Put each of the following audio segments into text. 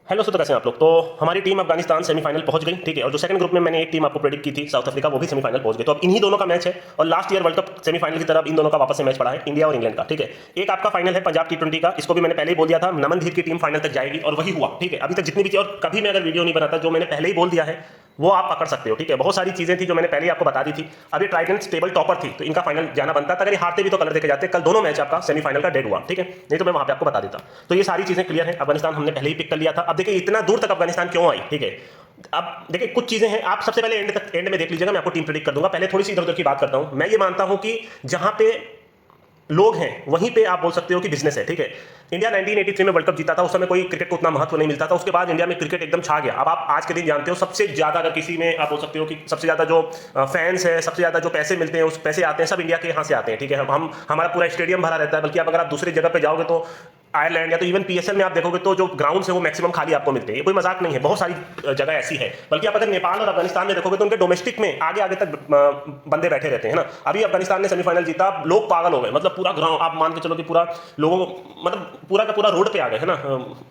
Hello, तो कैसे हैं आप लोग। तो हमारी टीम अफगानिस्तान सेमीफाइनल पहुंच गई, ठीक है। और जो सेकंड ग्रुप में मैंने एक टीम आपको प्रेडिक्ट की थी साउथ अफ्रीका, वो भी सेमीफाइनल पहुंच गई। तो अब इन्हीं दोनों का मैच है और last year world cup semifinal की तरह अब इन दोनों का वापस से मैच पड़ा है, इंडिया और इंग्लैंड का, ठीक है। एक आपका फाइनल है पंजाब T20 का, इसको भी मैंने पहले ही बोल दिया था, नमन धीर की टीम फाइनल तक जाएगी और वही हुआ, ठीक है। अभी तक जितनी भी थी, और कभी मैं अगर वीडियो नहीं बनाता, जो मैंने पहले ही बोल दिया है वो आप पकड़ सकते हो, ठीक है। बहुत सारी चीजें थी जो मैंने पहले ही आपको बता दी थी। अभी ट्राइडेंट्स टेबल टॉपर थी तो इनका फाइनल जाना बनता था, अगर ये हारते भी तो कलर देके जाते। कल दोनों मैच आपका सेमीफाइनल का डेड हुआ, ठीक है, नहीं तो मैं वहां पे आपको बता देता। तो ये सारी चीजें क्लियर है। अफगानिस्तान हमने पहले ही पिक कर लिया था। अब देखिए इतना दूर तक अफगानिस्तान क्यों आई, ठीक है। अब देखिए कुछ चीजें हैं, आप सबसे पहले एंड में देख लीजिएगा, मैं आपको टीम प्रेडिक्ट कर दूंगा। पहले थोड़ी सी इधर उधर की बात करता हूं। मैं ये मानता हूं कि जहां पे लोग हैं वहीं पे आप बोल सकते हो कि बिजनेस है, ठीक है। इंडिया 1983 में वर्ल्ड कप जीता था, उस समय कोई क्रिकेट को उतना महत्व नहीं मिलता था। उसके बाद इंडिया में क्रिकेट एकदम छा गया। अब आप आज के दिन जानते हो सबसे ज्यादा, अगर किसी में आप बोल सकते हो कि सबसे ज्यादा जो फैंस है, सबसे ज्यादा जो पैसे मिलते हैं, उस पैसे आते हैं सब इंडिया के यहाँ से आते हैं, ठीक है। हम हमारा पूरा स्टेडियम भरा रहता है। बल्कि आप अगर आप दूसरी जगह पे जाओगे तो आयरलैंड या तो इवन PSL में आप देखोगे तो जो ग्राउंड है वो मैक्सिमम खाली आपको मिलते हैं। ये कोई मजाक नहीं है, बहुत सारी जगह ऐसी है। बल्कि आप अगर नेपाल और अफगानिस्तान में देखोगे तो उनके डोमेस्टिक में आगे आगे तक बंदे बैठे रहते हैं ना। अभी अफगानिस्तान ने सेमीफाइनल जीता, लोग पागल हो गए, मतलब पूरा ग्राउंड आप मान के चलो कि पूरा लोगों मतलब पूरा का पूरा रोड पे आ गए है ना।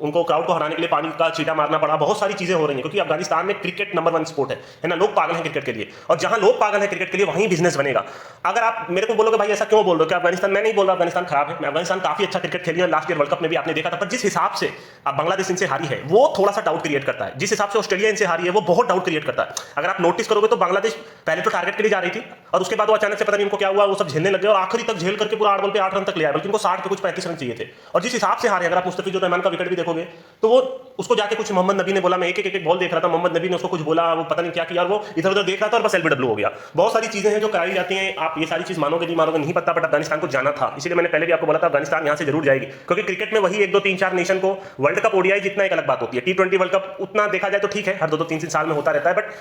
उनको क्राउड को हराने के लिए पानी का छींटा मारना पड़ा, बहुत सारी चीजें हो रही हैं क्योंकि अफगानिस्तान में क्रिकेट नंबर 1 स्पोर्ट है ना। लोग पागल हैं क्रिकेट के लिए, और जहां लोग पागल हैं क्रिकेट के लिए वहीं बिजनेस बनेगा। अगर आप मेरे को बोलोगे भाई ऐसा क्यों बोल रहे हो कि अफगानिस्तान, मैं नहीं बोल रहा अफगानिस्तान खराब है, अफगानिस्तान काफी अच्छा क्रिकेट खेली है। लास्ट ईयर वर्ल्ड कप में भी आपने देखा था। पर जिस हिसाब से अब बांग्लादेश इनसे हारी है वो थोड़ा सा डाउट क्रिएट करता है। जिस हिसाब से ऑस्ट्रेलिया इनसे हारी है वो बहुत डाउट क्रिएट करता है। अगर आप नोटिस करोगे तो बांग्लादेश पहले तो टारगेट के लिए जा रही थी और उसके बाद वो अचानक से पता नहीं इनको क्या हुआ, वो सब झेलने लग गए और आखिरी तक झेल करके पूरा 8 बॉल पे 8 रन तक ले आए। बल्कि इनको 60 पे कुछ 35 रन चाहिए थे। और जिस हिसाब से हारे, अगर आप मुस्तफिजुर रहमान का विकेट भी देखोगे तो वो उसको जाके कुछ मोहम्मद नबी ने बोला, मैं एक बॉल देख रहा था, मोहम्मद नबी ने उसको कुछ बोला, वो पता नहीं क्या किया और वो इधर उधर देख रहा था और बस LBW हो गया। बहुत सारी चीजें हैं जो कराई जाती हैं, आप ये सारी चीज मानोगे नहीं मानोगे नहीं पता, बट अफगानिस्तान को जाना था। इसलिए मैंने पहले भी आपको बोला था अफगानिस्तान यहां से जरूर जाएगी, क्योंकि क्रिकेट में वही 1 2 3 4 नेशन को वर्ल्ड कप ODI जितना एक अलग बात होती है। T20 वर्ल्ड कप उतना देखा जाए तो ठीक है, हर 2 2 3 3 साल में होता रहता है, बट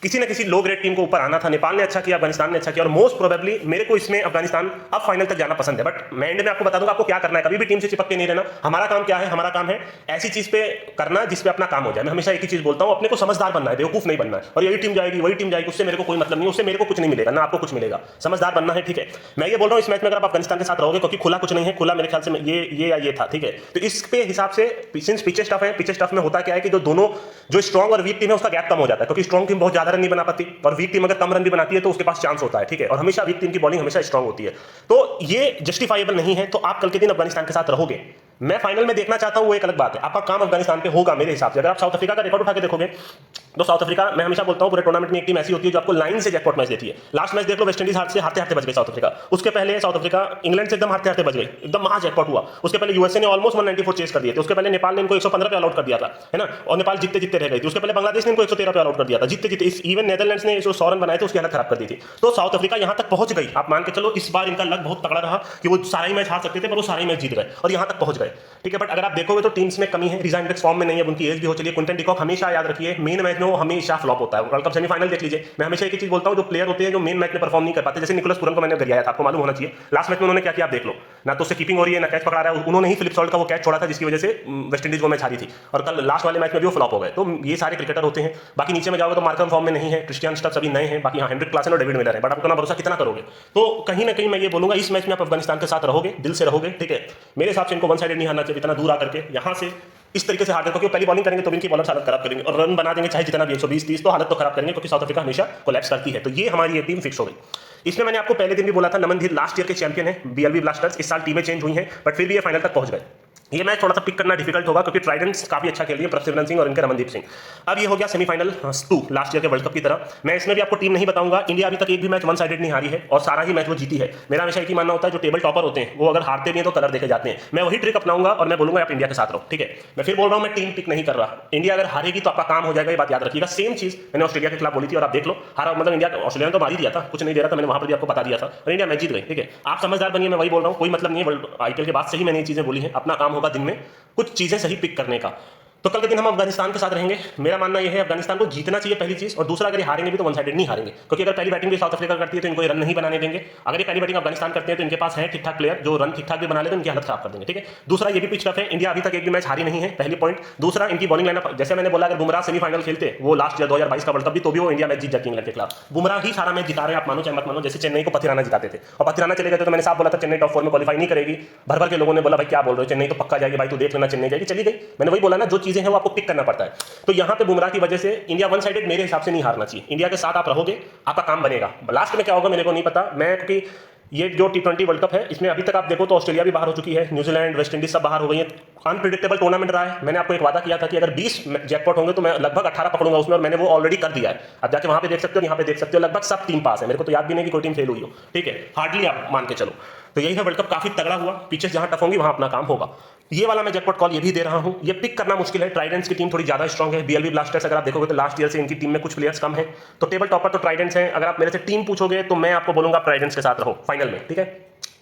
किसी न किसी लो ग्रेड टीम को ऊपर आना था। नेपाल ने अच्छा किया, अफगानिस्तान ने अच्छा किया, और मोस्ट प्रोबेबली मेरे को इसमें अफगानिस्तान अब फाइनल तक जाना पसंद है। बट मैं एंड में आपको बता दूंगा आपको क्या करना है। कभी भी टीम से चिपक के नहीं रहना। हमारा काम क्या है, हमारा काम है ऐसी चीज पे करना जिस पे अपना काम हो जाए। मैं हमेशा एक ही चीज बोलता हूं, अपने को समझदार बनना है, बेवकूफ नहीं बनना है। और यही टीम जाएगी वही टीम जाएगी उससे मेरे को कोई मतलब नहीं, उससे मेरे को कुछ नहीं मिलेगा ना आपको कुछ मिलेगा। समझदार बनना है, ठीक है। मैं ये बोल रहा हूं इस मैच में अगर आप अफगानिस्तान के साथ रहोगे, क्योंकि खुला कुछ नहीं है, खुला मेरे ख्याल से ये या ये था, ठीक है। तो इस पे हिसाब से सिंस पिचे स्टफ है, पिचे स्टफ में होता क्या है कि जो दोनों जो स्ट्रॉन्ग और वीक टीम है उसका गैप कम हो जाता है, क्योंकि स्ट्रॉन्ग टीम बहुत ज्यादा रन नहीं बना पाती और वीक टीम अगर कम रन भी बनाती है तो उसके पास चांस होता है, ठीक है। और हमेशा वीक टीम की बॉलिंग हमेशा स्ट्रॉन्ग होती है। तो ये जस्टिफाइबल नहीं है। तो आप कल के दिन अफगानिस्तान के साथ रहोगे, मैं फाइनल में देखना चाहता हूं, वो एक अलग बात है। आपका काम अफगानिस्तान पे होगा मेरे हिसाब से। अगर आप साउथ अफ्रीका का रिकॉर्ड उठा के देखोगे तो साउथ अफ्रीका, मैं हमेशा बोलता हूं पूरे टूर्नामेंट में एक टीम ऐसी होती है जो आपको लाइन से जैकपॉट मैच देती है। लास्ट मैच देख लो, वेस्ट इंडीज हारते हारते बच गई साउथ अफ्रीका। उसके पहले साउथ अफ्रीका इंग्लैंड से एकदम हारते बच गई, एकदम महा जैकपॉट हुआ। उसके पहले USA ने ऑलमोस्ट 194 चेस कर दिए थे। उसके पहले नेपाल ने इनको 115 पे ऑल आउट कर दिया था, है ना, और नेपाल जीतते जीतते रह गई थी। उसके पहले बांग्लादेश ने इनको 113 पे ऑल आउट कर दिया था, जीतते जीतते। इवन नेदरलैंड्स ने 100 रन बनाए थे, उसकी हालत खराब कर दी थी। तो साउथ अफ्रीका यहां तक पहुंच गई। आप मान के चलो इस बार इनका लक बहुत तगड़ा रहा कि वो सारे मैच हार सकते थे, पर वो सारे मैच जीत गए और यहां तक पहुंच गए, ठीक है। बट अगर आप देखोगे तो टीम्स में कमी है, रिजाइन फॉर्म में नहीं है, उनकी एज भी हो चली है। क्विंटन डिकॉक हमेशा याद रखिए मेन मैच में वो हमेशा फ्लॉप होता है। वर्ल्ड कप सेमीफाइनल देख लीजिए, मैं हमेशा एक ही चीज बोलता हूं, जो प्लेयर होते हैं जो मेन मैच में परफॉर्म नहीं कर पाते, जैसे निकोलस पुरन को मैंने गरियाया था, आपको मालूम होना चाहिए लास्ट मैच में उन्होंने क्या किया आप देख लो। ना तो उससे कीपिंग हो रही है, ना कैच पकड़ा रहा है। उन्होंने ही फिलिप सॉल्ट का वो कैच छोड़ा था जिसकी वजह से वेस्ट इंडीज वो मैच हारी थी, और कल लास्ट वाले मैच में भी वो फ्लॉप हो गए। तो ये सारे क्रिकेटर होते हैं। बाकी नीचे में जाओगे तो मार्कम फॉर्म में नहीं है, क्रिस्टियन स्टब्स अभी नए हैं, बाकी हाँ हेनरिक क्लासन और डेविड मिलर है। बट आप उतना भरोसा कितना करोगे। तो कहीं ना कहीं मैं ये बोलूंगा इस मैच में आप अफगानिस्तान के साथ रहोगे, दिल से रहोगे, ठीक है। मेरे हिसाब से इनको वन साइडेड नहीं हारना चाहिए, इतना दूर आकर के यहां से इस तरीके से हार गए, क्योंकि पहली बॉलिंग करेंगे तो इनकी बॉलर हालत खराब करेंगे और रन बना देंगे चाहे जितना भी 120-30, तो हालत तो खराब करेंगे, क्योंकि साउथ अफ्रीका हमेशा कोलैप्स करती है। तो ये हमारी ये टीम फिक्स हो गई। इसमें मैंने आपको पहले दिन भी बोला था नमन धीर लास्ट ईयर के चैंपियन है, BLB ब्लास्टर्स। इस साल टीमें चेंज हुई हैं बट फिर भी ये फाइनल तक पहुंच गए। ये मैच थोड़ा सा पिक करना डिफिकल्ट होगा क्योंकि ट्राइडेंट्स काफी अच्छा खेल रही है, प्रसिद्धन सिंह और इनके रमनदीप सिंह। अब ये हो गया सेमीफाइनल 2 लास्ट ईयर के वर्ल्ड कप की तरह। मैं इसमें भी आपको टीम नहीं बताऊंगा। इंडिया अभी तक एक भी मैच वन साइडेड नहीं हारी है और सारा ही मैच वो जीती है। मेरा हमेशा एक ही मानना होता है जो टेबल टॉपर होते हैं वो अगर हारते भी हैं तो कलर देखे जाते हैं। मैं वही ट्रिक अपनाऊंगा और मैं बोलूंगा आप इंडिया के साथ रहो, ठीक है। मैं फिर बोल रहा हूं मैं टीम पिक नहीं कर रहा। इंडिया अगर हारेगी तो आपका काम हो जाएगा, ये बात याद रखिएगा। सेम चीज मैंने ऑस्ट्रेलिया के खिलाफ बोली थी और आप देख लो हारा, मतलब इंडिया ऑस्ट्रेलिया ने तो मार ही दिया था, कुछ नहीं दे रहा था, मैंने वहां पर भी आपको बता दिया था और इंडिया मैच जीत गई, ठीक है। आप समझदार बनिए, मैं वही बोल रहा हूं, कोई मतलब नहीं है। IPL के बाद से ही मैंने ये चीजें बोली हैं। अपना काम होगा दिन में कुछ चीजें सही पिक करने का। तो कल के दिन हम अफगानिस्तान के साथ रहेंगे। मेरा मानना यह है अफगानिस्तान को जीतना चाहिए पहली चीज, और दूसरा अगर ये हारेंगे भी तो वन साइडेड नहीं हारेंगे, क्योंकि अगर पहली बैटिंग भी साउथ अफ्रीका करती है तो इनको रन नहीं बनाने देंगे। अगर ये पहली बैटिंग अफगानिस्तान करते हैं तो इनके पास है ठीक ठाक प्लेयर जो रन ठीक ठाक भी बना लेते हैं, इनकी हालत खराब कर देंगे, ठीक है। दूसरा ये भी पिच टफ है, इंडिया अभी तक एक भी मैच हारी नहीं है, पहली पॉइंट। दूसरा इनकी बॉलिंग लाइनअप, जैसे मैंने बोला अगर बुमराह सेमीफाइनल खेलते वो लास्ट ईयर 2022 का वर्ल्ड कप भी, तो भी वो इंडिया मैच जीत जाती इंग्लैंड के खिलाफ। बुमराह ही सारा मैच जिता रहे हैं, आप मानो चाहे मत मानो। जैसे चेन्नई को पथिराना जिताते थे और पथिराना चले गए थे तो मैंने साफ बोला था चेन्नई टॉप 4 में क्वालिफाई नहीं करेगी। भर भर के लोगों ने बोला भाई क्या बोल रहे हो, चेन्नई तो पक्का जाएगी भाई, तू देख लेना चेन्नई जाएगी, चली गई। मैंने वही बोला ना, जो चीजें हैं वो आपको पिक करना पड़ता है। तो यहाँ पे बुमराह की वजह से इंडिया वन साइडेड मेरे हिसाब से नहीं हारना चाहिए। इंडिया के साथ आप रहोगे, आपका काम बनेगा। लास्ट में क्या होगा मेरे को नहीं पता, मैं क्योंकि ये जो T20 वर्ल्ड कप है इसमें अभी तक आप देखो तो ऑस्ट्रेलिया भी बाहर हो चुकी है, न्यूजीलैंड, वेस्ट इंडीज सब बाहर हो गई है। अनप्रिडिक्टेबल टूर्नामेंट रहा है। मैंने आपको एक वादा किया था कि अगर 20 जैकपॉट होंगे तो मैं लगभग 18 पकड़ूंगा उसमें, और मैंने वो ऑलरेडी कर दिया है। अब जाके वहां पे देख सकते हो, यहाँ पे देख सकते हो, लगभग सब टीम पास है। मेरे को तो याद भी नहीं कि कोई टीम फेल हुई हो, ठीक है, हार्डली आप मान के चलो। तो यही है, वर्ल्ड कप काफी तगड़ा हुआ, पिचेस जहां टफ होंगी वहां अपना काम होगा। ये वाला मैं जैकपॉट कॉल ये भी दे रहा हूं। ये पिक करना मुश्किल है, ट्राइडेंट्स की टीम थोड़ी ज्यादा स्ट्रॉन्ग है। BLB ब्लास्टर्स अगर आप देखोगे तो लास्ट ईयर से इनकी टीम में कुछ प्लेयर्स कम है, तो टेबल टॉपर तो ट्राइडेंट्स हैं। अगर आप मेरे से टीम पूछोगे तो मैं आपको बोलूंगा ट्राइडेंट्स के साथ रहो फाइनल में, ठीक है।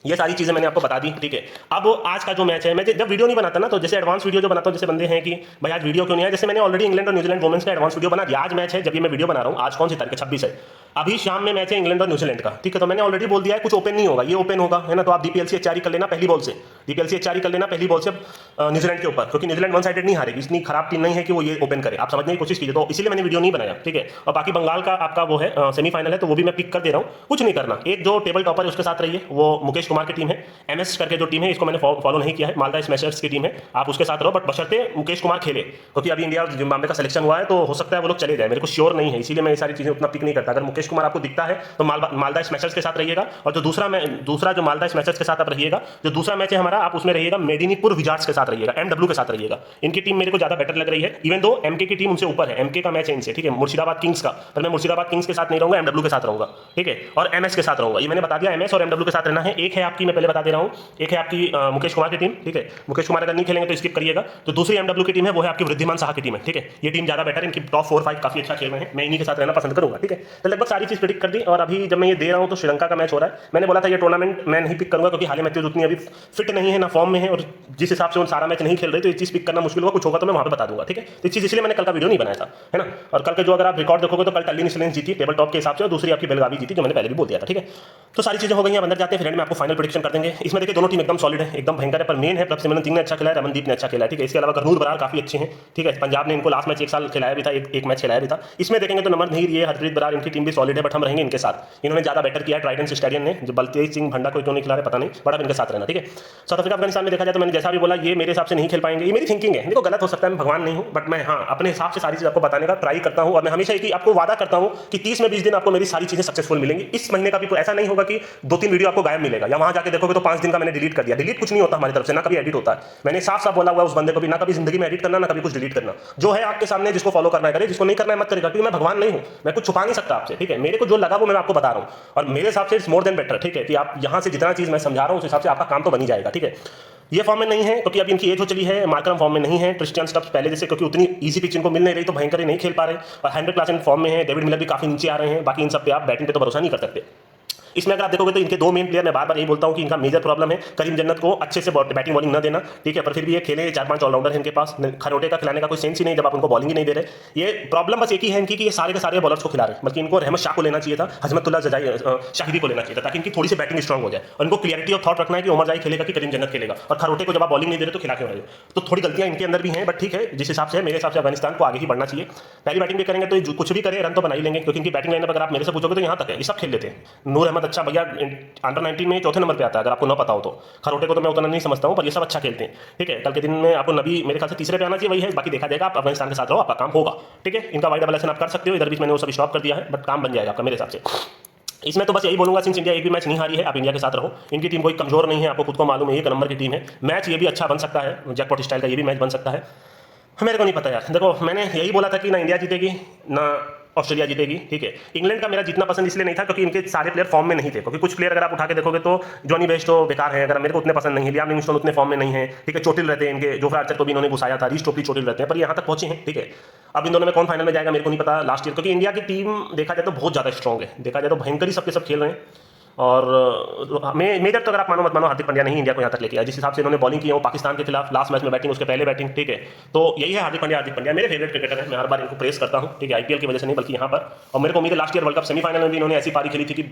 ये सारी चीजें मैंने आपको बता दी, ठीक है। अब आज का जो मैच है, मैं जब वीडियो नहीं बनाता ना, तो जैसे एडवांस वीडियो जो बनाता हूं, जैसे बंदे हैं कि भाई आज वीडियो क्यों नहीं है, जैसे मैंने ऑलरेडी इंग्लैंड और न्यूजीलैंड वुमेन्स का एडवांस वीडियो बना दिया। आज मैच है, जब ये मैं वीडियो बना रहा हूं, आज कौन सी तारीख है, 26 है, अभी शाम में मैच है इंग्लैंड और न्यूजीलैंड का, ठीक है। तो मैंने ऑलरेडी बोल दिया है कुछ ओपन नहीं होगा, ये ओपन होगा, है ना। तो आप DPLC HRE कर लेना पहली बॉल से, DPLC HRE कर लेना पहली बॉल से न्यूजीलैंड के ऊपर, क्योंकि न्यूजीलैंड वन साइडेड नहीं हारेगी, इतनी खराब टीम नहीं है कि वो ये ओपन करे, आप समझने की कोशिश कीजिए। तो इसीलिए मैंने वीडियो नहीं बनाया, ठीक है। और बाकी बंगाल का आपका वो है सेमीफाइनल है, तो वो भी मैं पिक कर दे रहा हूँ। कुछ नहीं करना, एक जो टेबल टॉपर है उसके साथ रहिए, वो मुकेश कुमार की टीम है, MS करके जो टीम है, इसको मैंने फॉलो नहीं किया है, मालदा स्मैशर्स की टीम है, आप उसके साथ रहो, बट बशर्ते मुकेश कुमार खेले, क्योंकि अभी इंडिया और जिम्बाब्वे का सिलेक्शन हुआ है, तो हो सकता है वो लोग चले जाए, मेरे को श्योर नहीं है, इसीलिए मैं ये सारी चीजें उतना पिक नहीं करता। अगर मुकेश कुमार आपको दिखता है तो मालदा स्मैशर्स के साथ रहिएगा, और जो दूसरा जो मालदा स्मैशर्स के साथ आप रहिएगा, जो दूसरा मैच है हमारा, आप उसमें रहिएगा मेदिनीपुर विजार्ड्स के साथ रहिएगा, MW के साथ रहिएगा। इनकी टीम मेरे को ज्यादा बेटर लग रही है, इवन दो MK की टीम उनसे ऊपर है, MK का मैच है इनसे, ठीक है, मुर्शिदाबाद किंग्स का, पर मैं मुर्शिदाबाद किंग्स के साथ नहीं रहूंगा, MW के साथ रहूंगा, ठीक है, और MS के साथ रहूंगा। ये मैंने बता दिया, MS और MW के साथ रहना है। एक है आपकी, मैं पहले बता दे रहा हूँ, एक है आपकी मुकेश कुमार की टीम, ठीक है। मुकेश कुमार अगर नहीं खेलेंगे तो स्किप करिएगा। तो दूसरी MW की टीम है वो है आपकी वृद्धिमान साहा की टीम है, ठीक है। ये टीम ज्यादा बेटर है, इनकी टॉप 4-5 काफी अच्छा खेल रहे हैं, मैं इन्हीं के साथ रहना पसंद करूंगा, ठीक है। तो लगभग सारी चीज प्रेडिक्ट कर दी। और अभी जब मैं ये दे रहा हूं तो श्रीलंका का मैच हो रहा है। मैंने बोला था ये टूर्नामेंट मैं नहीं पिक करूंगा, क्योंकि हाल मैथ्यूज उतनी अभी फिट नहीं है, ना फॉर्म में है, और जिस हिसाब से वो सारा मैच नहीं खेल रहे, तो ये चीज पिक करना मुश्किल होगा। कुछ होगा तो मैं वहां पे बता दूंगा, ठीक है। तो इस चीज इसलिए मैंने कल का वीडियो नहीं बनाया था, है ना। और कल के जो अगर आप रिकॉर्ड देखोगे तो कल टल्ली स्लेंस जीती टेबल टॉप के हिसाब से, और दूसरी आपकी बेलगावी जीती, जो मैंने पहले भी बोल दिया था, ठीक है। तो सारी चीजें हो गई हैं, अंदर जाते हैं, फिर में आपको फाइनल प्रेडिक्शन कर देंगे। इसमें देखिए दोनों टीम एकदम सॉलिड है, एकदम भयंकर है, पर मेन है प्रभ सिमरन सिंह ने अच्छा खेला है, रमनदीप ने अच्छा खेला है, ठीक है। इसके अलावा गरनूर बरार काफी अच्छे हैं, ठीक है। पंजाब ने इनको लास्ट मैच एक साल खिलाया भी था, एक मैच खिलाया भी था। इसमें देखेंगे तो नंबर नहीं रही है, हरप्रीत बरार इनकी टीम भी सॉलिड है, बट हम रहेंगे इनके साथ। इन्होंने ज्यादा बेटर किया है ट्राइडेंट्स स्टेडियम ने, जो बलतेज सिंह भंडा को क्यों नहीं खिला रहे पता नहीं, बड़ा इनके साथ रहना, ठीक है। साउथ अफ्रीका अफगानिस्तान में देखा जाए तो मैंने जैसा भी बोला, ये मेरे हिसाब से नहीं खेल पाएंगे, ये मेरी थिंकिंग है, देखो गलत हो सकता है, मैं भगवान नहीं हूं, बट मैं हाँ अपने हिसाब से सारी चीज आपको बताने का ट्राई करता हूं। और मैं हमेशा एक आपको वादा करता हूं कि 30 में 20 दिन आपको मेरी सारी चीजें सक्सेसफुल मिलेंगी। इस महीने का भी ऐसा नहीं होगा कि 2-3 वीडियो आपको गायब मिलेगा, या वहां जाके देखोगे तो 5 दिन का मैंने डिलीट कर दिया। डिलीट कुछ नहीं होता हमारी तरफ से, ना कभी एडिट होता है। मैंने साफ साफ बोला हुआ उस बंदे को भी, ना कभी जिंदगी में एडिट करना, ना कभी कुछ डिलीट करना। जो है आपके सामने, जिसको फॉलो करना है करे, जिसको नहीं करना है मत करेगा, क्योंकि मैं भगवान नहीं हूं, मैं कुछ छुपा नहीं सकता आपसे, ठीक है। मेरे को जो लगा वो मैं आपको बता रहा हूं, और मेरे हिसाब से इट्स मोर देन बेटर, ठीक है, कि आप यहां से जितना चीज मैं समझा रहा हूं उस हिसाब से आपका काम तो बन ही जाएगा, ठीक है। ये फॉर्म में नहीं है क्योंकि अभी इनकी एज हो चली है, मार्करम फॉर्म में नहीं है, क्रिस्टियन स्टब्स पहले जैसे, क्योंकि उतनी इजी पिच इनको मिल नहीं रही, तो भयंकर नहीं खेल पा रहे, और हैंड्रेड क्लास इन फॉर्म में है, डेविड मिलर भी काफी नीचे आ रहे हैं। बाकी इन सब पे आप बैटिंग पे तो भरोसा नहीं कर सकते। इसमें अगर आप देखोगे तो इनके दो मेन प्लेयर, मैं बार बार यही बोलता हूं कि इनका मेजर प्रॉब्लम है करीम जन्नत को अच्छे से बैटिंग बॉलिंग ना देना, ठीक है। पर फिर भी ये खेले, 4-5 ऑलराउंडर है इनके पास, खरोटे का खिलाने का कोई सेंस ही नहीं जब आप उनको बॉलिंग ही नहीं दे रहे। ये प्रॉब्लम बस एक ही है इनकी कि ये सारे के सारे बॉलर्स को खिला रहे हैं, बल्कि इनको रहमत शाह को लेना चाहिए था, हजमतुल्लाह शाहिदी को लेना चाहिए था, ताकि इनकी थोड़ी सी बैटिंग स्ट्रॉन्ग हो जाए। और इनको क्लियरिटी ऑफ थॉट रखना है कि उमर जाई खेलेगा कि करीम जन्नत खेलेगा, और खरोटे को जब आप बॉलिंग नहीं दे रहे तो खिला क्यों रहे हो। तो थोड़ी गलतियां इनके अंदर भी हैं, बट ठीक है, जिस हिसाब से मेरे हिसाब से अफगानिस्तान को आगे ही बढ़ना चाहिए। पहली बैटिंग भी करेंगे तो कुछ भी करे, रन तो बना ही लेंगे, क्योंकि इनकी बैटिंग लाइनअप अगर आप मेरे से पूछोगे तो यहाँ तक है, ये सब खेल लेते हैं। नूर अहमद अच्छा भैया अंडर 19 में चौथे नंबर पे आता है, अगर आपको ना पता हो तो। खरोटे को तो मैं उतना नहीं समझता हूं, पर ये सब अच्छा खेलते हैं, ठीक है। कल के दिन में आपको नबी मेरे ख्याल से तीसरे पे आना चाहिए, वही है, बाकी देखा जाएगा। आप अफगानिस्तान के साथ रहो, आपका काम होगा, ठीक है। इनका वाइड डबल एक्शन आप कर सकते हो, इधर बीच मैंने वो सब स्टॉप कर दिया है, बट काम बन जाएगा आपका मेरे हिसाब से। इसमें तो बस यही बोलूंगा, सिंस इंडिया एक भी मैच नहीं हारी है, आप इंडिया के साथ रहो। इनकी टीम कोई कमजोर नहीं है, आपको खुद को मालूम है, एक नंबर की टीम है। मैच ये भी अच्छा बन सकता है, जैकपॉट स्टाइल का ये भी मैच बन सकता है, मेरे को नहीं पता यार। देखो मैंने यही बोला था कि ना इंडिया जीतेगी ना ऑस्ट्रेलिया जीतेगी, ठीक है। इंग्लैंड का मेरा जीतना पसंद इसलिए नहीं था क्योंकि इनके सारे प्लेयर फॉर्म में नहीं थे, क्योंकि कुछ प्लेयर अगर आप उठा के देखोगे तो जॉनी बेस्टो बेकार है, अगर मेरे को उतने पसंद नहीं है। लियाम लिविंगस्टोन उतने फॉर्म में नहीं है, ठीक है। चोटिल रहते हैं इनके, जोफ्रा आर्चर को भी इन्होंने घुसाया था, रीस टोपली चोटिल रहते हैं, पर यहाँ तक पहुंचे हैं, ठीक है। अब इन दोनों में कौन फाइनल में जाएगा मेरे को नहीं पता लास्ट ईयर, क्योंकि इंडिया की टीम देखा जाए तो बहुत ज्यादा स्ट्रॉन्ग है, देखा जाए तो भयंकर ही सबके सब खेल रहे हैं। और मेजर तो अगर आप मानो मत मानो, हार्दिक पांड्या नहीं इंडिया को यहाँ तक लेके आया, जिस हिसाब से इन्होंने बॉलिंग की है वो पाकिस्तान के खिलाफ लास्ट मैच में बैटिंग, उसके पहले बैटिंग, ठीक है। तो यही है हार्दिक पांड्या मेरे फेवरेट क्रिकेटर है, मैं हर बार इनको प्रेस करता हूँ, ठीक है। IPL की वजह से नहीं बल्कि यहाँ पर। और मेरे को उम्मीद है last year world cup semifinal में भी इन्होंने ऐसी पारी खेली थी कि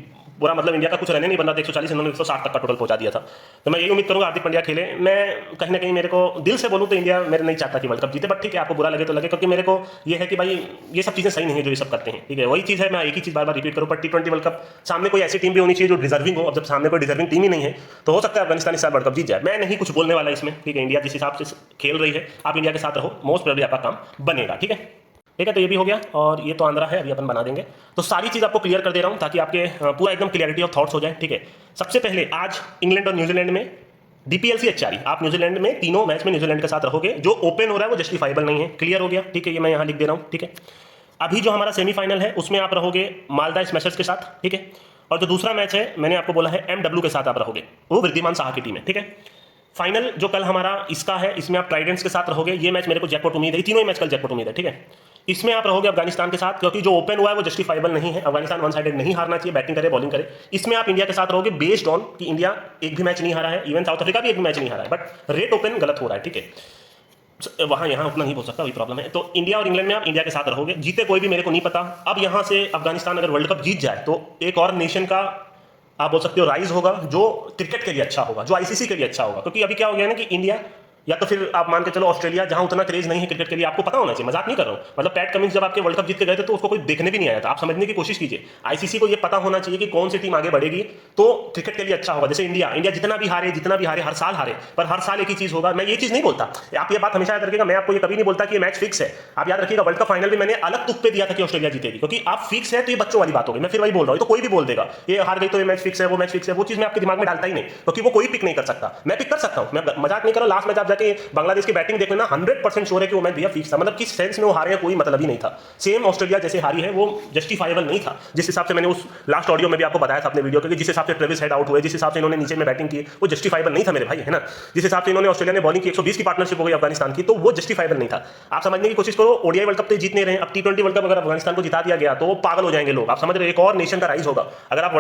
पूरा मतलब इंडिया का कुछ रहने नहीं बना था, 140 इन्होंने 160 तक का टोटल पहुंचा दिया था। तो मैं यही उम्मीद करूंगा हार्दिक पांड्या खेले। मैं कहीं ना कहीं मेरे को दिल से बोलूं तो इंडिया मेरे नहीं चाहता कि वर्ल्ड कप जीते, बट ठीक है, आपको बुरा लगे तो लगे, क्योंकि मेरे को ये है कि भाई ये सब चीजें सही नहीं है जो ये सब करते हैं, ठीक है। वही चीज है, मैं एक ही चीज बार बार रिपीट करूं, पर T20 वर्ल्ड कप सामने कोई ऐसी टीम भी होनी चाहिए जो जो डिजर्विंग हो। अब जब सामने कोई डिजर्विंग टीम ही नहीं है तो हो सकता है अफगानिस्तान इस साल वर्ल्ड कप जीत जाए। मैं नहीं कुछ बोलने वाला इसमें, ठीक है। इंडिया जिस हिसाब से खेल रही है, आप इंडिया के साथ रहो, मोस्ट प्रोबेबली आपका काम बनेगा, ठीक है। ठीक है, तो ये भी हो गया और ये तो आंध्रा है, अभी अपन बना देंगे। तो सारी चीज़ आपको क्लियर कर दे रहा हूँ ताकि आपके पूरा एकदम क्लियरिटी ऑफ थॉट्स हो जाए, ठीक है। सबसे पहले आज इंग्लैंड और न्यूजीलैंड में DPLC HRE, आप न्यूजीलैंड में तीनों मैच में न्यूजीलैंड के साथ रहोगे। जो ओपन हो रहा है वो जस्टिफाइबल नहीं है, क्लियर हो गया, ठीक है। ये मैं यहाँ लिख दे रहा हूँ, ठीक है। अभी जो हमारा सेमीफाइनल है उसमें आप रहोगे मालदा स्मैशर्स के साथ, ठीक है। और जो दूसरा मैच है मैंने आपको बोला है MW के साथ आप रहोगे, वो वृद्धिमान साहा की टीम है, ठीक है। फाइनल जो कल हमारा इसका है, इसमें आप ट्राइडेंट्स के साथ रहोगे। ये मैच मेरे को जैकपॉट उम्मीद है, तीनों ही मैच कल जैकपॉट उम्मीद है, ठीक है। इसमें आप रहोगे अफगानिस्तान के साथ, क्योंकि जो ओपन हुआ है वो जस्टिफाइबल नहीं है। अफगानिस्तान वन साइडेड नहीं हारना चाहिए, बैटिंग करे बॉलिंग करे। इसमें आप इंडिया के साथ रहोगे बेस्ड ऑन कि इंडिया एक भी मैच नहीं हारा है, इवन साउथ अफ्रीका भी एक भी मैच नहीं हारा है, बट रेट ओपन गलत हो रहा है, ठीक है। वहाँ यहाँ उतना नहीं बोल सकता, वही प्रॉब्लम है। तो इंडिया और इंग्लैंड में आप इंडिया के साथ रहोगे। जीते कोई भी मेरे को नहीं पता। अब यहाँ से अफगानिस्तान अगर वर्ल्ड कप जीत जाए तो एक और नेशन का आप बोल सकते हो राइज होगा, जो क्रिकेट के लिए अच्छा होगा, जो ICC के लिए अच्छा होगा। क्योंकि अभी क्या हो गया ना कि इंडिया या तो फिर आप मान के चलो ऑस्ट्रेलिया, जहां उतना क्रेज नहीं है क्रिकेट के लिए, आपको पता होना चाहिए, मजाक नहीं कर रहा हूं। मतलब पैट कमिंस जब आपके वर्ल्ड कप जीत के गए थे तो उसको कोई देखने भी नहीं आया था। आप समझने की कोशिश कीजिए, ICC को ये पता होना चाहिए कि कौन सी टीम आगे बढ़ेगी तो क्रिकेट के लिए अच्छा होगा। जैसे इंडिया जितना भी हारे, हर साल हारे, पर हर साल एक ही चीज होगा। मैं ये चीज नहीं बोलता, आप ये बात हमेशा याद रखिएगा, मैं आपको ये कभी नहीं बोलता कि ये मैच फिक्स है। आप याद रखिएगा वर्ल्ड कप फाइनल भी मैंने अलग तुक पे दिया था कि ऑस्ट्रेलिया जीतेगी, क्योंकि आप फिक्स है तो ये बच्चों वाली बात होगी। मैं फिर वही बोल रहा हूँ, तो कोई भी बोल देगा ये हार गई तो ये मैच फिक्स है, वो मैच फिक्स है, वो चीज मैं आपके दिमाग में डालता ही नहीं, क्योंकि वो कोई पिक नहीं कर सकता। मैं पिक कर सकता हूँ, मैं मजाक नहीं कर रहा। लास्ट मैच आप जाके बांग्लादेश की बैटिंग देख लेना, 100% श्योर है कि वो मैच भैया फिक्स था। मतलब किस सेंस में वो हारे हैं कोई मतलब ही नहीं था। सेम ऑस्ट्रेलिया जैसे हारी है वो जस्टिफाइबल नहीं था। जिस हिसाब से मैंने उस लास्ट ऑडियो में भी आपको बताया था अपने वीडियो के, जिस हिसाब से ट्रेविस हेड आउट हुए, जिस हिसाब से इन्होंने नीचे में बैटिंग की, वो जस्टिफाइबल नहीं था मेरे भाई, है ना। जिस हिसाब से इन्होंने ऑस्ट्रेलिया ने बॉलिंग की, 120 की पार्टनरशिप हो गई अफगानिस्तान की, तो वो जस्टिफाइबल नहीं था। आप समझने की कोशिश करो, ODI वर्ल्ड कप तो जीत नहीं रहे हैं, अब T20 वर्ल्ड कप अगर अफगानिस्तान को जिता दिया गया तो पागल हो जाएंगे लोग। आप समझ रहे, एक और नेशन का राइज होगा। अगर आप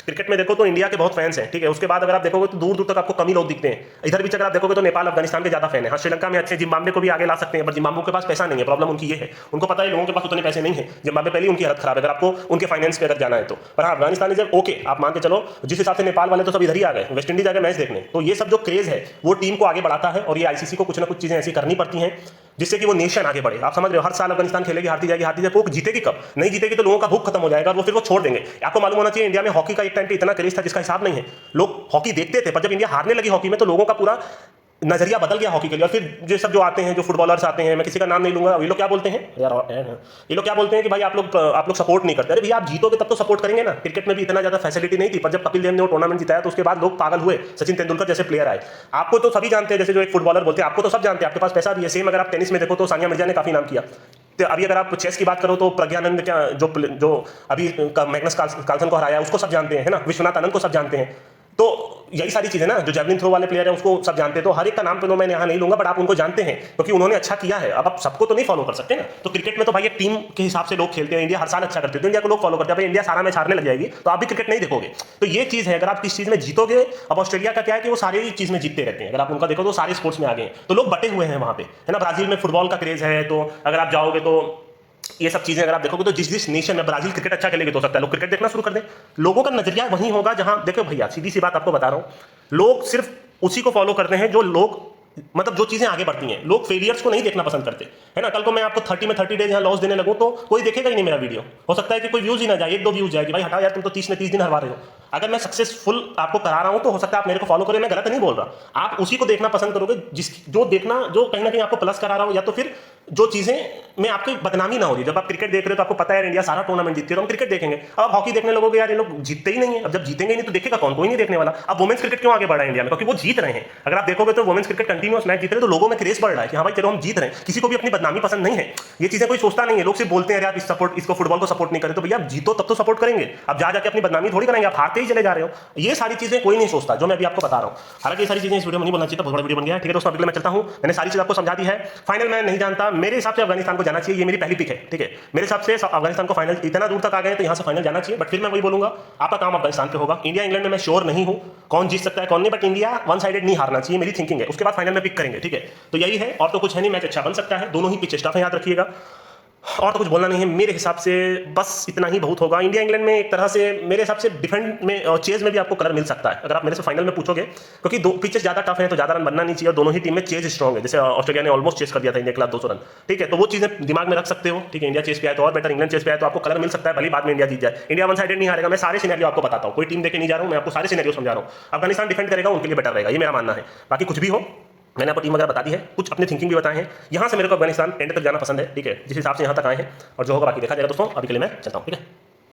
क्रिकेट में देखो तो इंडिया के बहुत फैंस हैं, ठीक है। उसके बाद अगर आप देखोगे तो दूर दूर तक आपको कमी लोग दिखते हैं। इधर भी अगर आप देखोगे तो नेपाल अफगानिस्तान के ज्यादा फैन है। हाँ, श्रीलंका में अच्छे, जिम्बाब्वे को भी आगे ला सकते हैं, पर जिम्बाब्वे के पास पैसा नहीं है। प्रॉब्लम उनकी ये है, उनको पता है लोगों के पास उतने पैसे नहीं है। जिम्बाब्वे पहले उनकी हालत खराब है अगर आपको उनके फाइनेंस पे अगर जाना है तो। पर हाँ, अफगानिस्तान इज ओके, आप मान के चलो जिस हिसाब से नेपाल वाले तो सब इधर ही आ गए, वेस्ट इंडीज आ गए मैच देखने। तो ये सब जो क्रेज है वो टीम को आगे बढ़ाता है, और ये ICC को कुछ ना कुछ चीजें ऐसी करनी पड़ती हैं जिससे कि वो नेशन आगे बढ़े। आप समझ रहे हो, हर साल अफगानिस्तान खेलेगी, हारती जाएगी, वो जीतेगी कब? नहीं जीतेगी तो लोगों का भूख खत्म हो जाएगा और वो फिर वो छोड़ देंगे। आपको मालूम होना चाहिए इंडिया में हॉकी का एक टाइम पे इतना क्रेज था जिसका हिसाब नहीं है। लोग हॉकी देखते थे, पर जब इंडिया हारने लगी हॉकी में तो लोगों का पूरा नजरिया बदल गया हॉकी के लिए। और फिर जो सब जो आते हैं, जो फुटबॉलर्स आते हैं, मैं किसी का नाम नहीं लूंगा, ये लोग क्या बोलते हैं यार, ये लोग क्या बोलते हैं कि भाई आप लोग सपोर्ट नहीं करते। अरे भैया, आप जीतोगे तब तो सपोर्ट करेंगे ना। क्रिकेट में भी इतना ज्यादा फैसिलिटी नहीं थी, पर जब कपिल देव ने वो टूर्नामेंट जिताया तो उसके बाद लोग पागल हुए। सचिन तेंदुलकर जैसे प्लेयर आए, आपको तो सभी जानते हैं, जैसे जो एक फुटबॉलर बोलते हैं, आपको तो सब जानते हैं, आपके पास पैसा भी है। सेम अगर आप टेनिस में देखो तो सानिया मिर्जा ने काफी नाम किया। तो अभी अगर आप चेस की बात करो तो प्रज्ञानंद, क्या जो अभी मैग्नस कार्लसन को हराया उसको सब जानते हैं, है ना। विश्वनाथ आनंद को सब जानते हैं। तो यही सारी चीजें ना, जो जेवलिन थ्रो वाले प्लेयर हैं उसको सब जानते हैं। तो हर एक का नाम तो मैं यहाँ नहीं लूंगा, बट आप उनको जानते हैं क्योंकि उन्होंने अच्छा किया है। अब आप सबको तो नहीं फॉलो कर सकते ना। तो क्रिकेट में तो भाई एक टीम के हिसाब से लोग खेलते हैं। इंडिया हर साल अच्छा करते हैं तो इंडिया को लोग फॉलो करते हैं। भाई इंडिया सारा मैच हारने लग जाएगी तो आप भी क्रिकेट नहीं देखोगे। तो ये चीज है, अगर आप किस चीज में जीतोगे। अब ऑस्ट्रेलिया का क्या है कि वो सारी चीज में जीतते रहते हैं। अगर आप उनका देखो तो सारे स्पोर्ट्स में आगे हैं, तो लोग बटे हुए हैं वहां पे, है ना। ब्राजील में फुटबॉल का क्रेज है, तो अगर आप जाओगे तो ये सब चीजें अगर आप देखोगे तो जिस नेशन में ब्राजील क्रिकेट अच्छा खेलेगी तो हो सकता है लोग क्रिकेट देखना शुरू कर दें। लोगों का नजरिया वहीं होगा जहां, देखो भैया सीधी सी बात आपको बता रहा हूं, लोग सिर्फ उसी को फॉलो करते हैं जो लोग, मतलब जो चीजें आगे बढ़ती हैं। लोग फेलियर्स को नहीं देखना पसंद करते, है ना। कल को मैं आपको 30 में 30 डेज यहाँ लॉस देने लगूं तो कोई देखेगा ही नहीं मेरा वीडियो। हो सकता है कि कोई व्यूज ही ना जाए, 1-2 व्यूज जाएगी, भाई हटाओ यार, तुम तो 30 में 30 दिन हरवा रहे हो। अगर मैं सक्सेसफुल आपको करा रहा हूं तो हो सकता है आप मेरे को फॉलो करें, मैं गलत नहीं बोल रहा। आप उसी को देखना पसंद करोगे जो देखना, जो कहीं ना कहीं आपको प्लस करा रहा हो, या तो फिर जो चीजें में आपकी बदनामी ना हो रही। जब आप क्रिकेट देख रहे हो तो आपको पता है इंडिया सारा टूर्नामेंट जीतती है, तो हम क्रिकेट देखेंगे। अब आप हॉकी देखने लगोगे, यार ये लोग जीतते ही नहीं है। अब जब जीतेंगे नहीं तो देखेगा कौन? कोई नहीं देखने वाला। अब वुमेन्स क्रिकेट क्यों आगे बढ़ा है इंडिया में? क्योंकि वो जीत रहे हैं। अगर आप देखोगे तो वुमेन्स क्रिकेट कंटिन्यूअस मैच जीत रहे हैं, तो लोगों में क्रेज बढ़ रहा है कि हाँ भाई चलो हम जीत रहे हैं। किसी को भी अपनी बदनामी पसंद नहीं है। ये चीजें कोई सोचता नहीं है। लोग सिर्फ बोलते हैं यार इसको फुटबॉल को सपोर्ट नहीं करें। तो भैया जीतो तब तो सपोर्ट करेंगे। अब जा जाके अपनी बदनामी थोड़ी करेंगे, आप हारते ही चले जा रहे हो। ये सारी चीजें कोई नहीं सोचता, जो मैं अभी आपको बता रहा हूँ। हालांकि ये सारी चीजें इस वीडियो में नहीं बोलना चाहिए, बहुत बड़ा वीडियो बन गया है, ठीक है दोस्तों। अगले मैं चलता हूँ, मैंने सारी चीज आपको समझा दी है। फाइनल मैं नहीं जानता, मेरे हिसाब से अफगानिस्तान को जाना चाहिए, ये मेरी पहली पिक है, ठीक है। मेरे हिसाब से अफगानिस्तान को फाइनल, इतना दूर तक आ गए तो यहाँ से फाइनल जाना चाहिए। बट फिर मैं वही बोलूंगा, आपका काम अफगानिस्तान पे होगा। इंडिया इंग्लैंड में मैं श्योर नहीं हूँ कौन जीत सकता है कौन नहीं, बट इंडिया वन साइडेड नहीं हारना चाहिए, मेरी थिंकिंग है। उसके बाद फाइनल में पिक करेंगे, ठीक है। तो यही है, और तो कुछ है नहीं। मैच अच्छा बन सकता है, दोनों ही पिच स्टफ है, याद रखिएगा। और तो कुछ बोलना नहीं है मेरे हिसाब से, बस इतना ही बहुत होगा। इंडिया इंग्लैंड में एक तरह से मेरे हिसाब से डिफेंड में और चेज में भी आपको कलर मिल सकता है अगर आप मेरे से फाइनल में पूछोगे, क्योंकि दो पिचेस ज्यादा टफ है तो ज्यादा रन बनना नहीं चाहिए और दोनों ही टीम में चेज स्ट्रॉन्ग है। जैसे ऑस्ट्रेलिया ने ऑलमोस्ट चेस कर दिया था इंडिया के खिलाफ 200 रन, ठीक है, तो वो चीजें दिमाग में रख सकते हो। ठीक है, इंडिया चेस पे आए तो और बेटर, इंग्लैंड चेस पे आए तो आपको कलर मिल सकता है, भले बाद में इंडिया जीत जाए। इंडिया वन साइडेड नहीं हारेगा, मैं सारे सिनेरियो आपको बताता हूँ, कोई टीम देके नहीं जा रहा हूँ, मैं आपको सारे सिनेरियो समझा रहा हूँ। अफगानिस्तान डिफेंड करेगा उनके लिए बेटर रहेगा, ये मेरा मानना है। बाकी कुछ भी हो, मैंने आपको टीम वगैरह बता दी है, कुछ अपनी थिंकिंग भी बताए हैं। यहाँ से मेरे को अफगानिस्तान एंड तक जाना पसंद है, ठीक है, जिस हिसाब से यहाँ तक आए हैं, और जो होगा बाकी देखा जाएगा दोस्तों। अभी के लिए मैं चलता हूँ, ठीक है।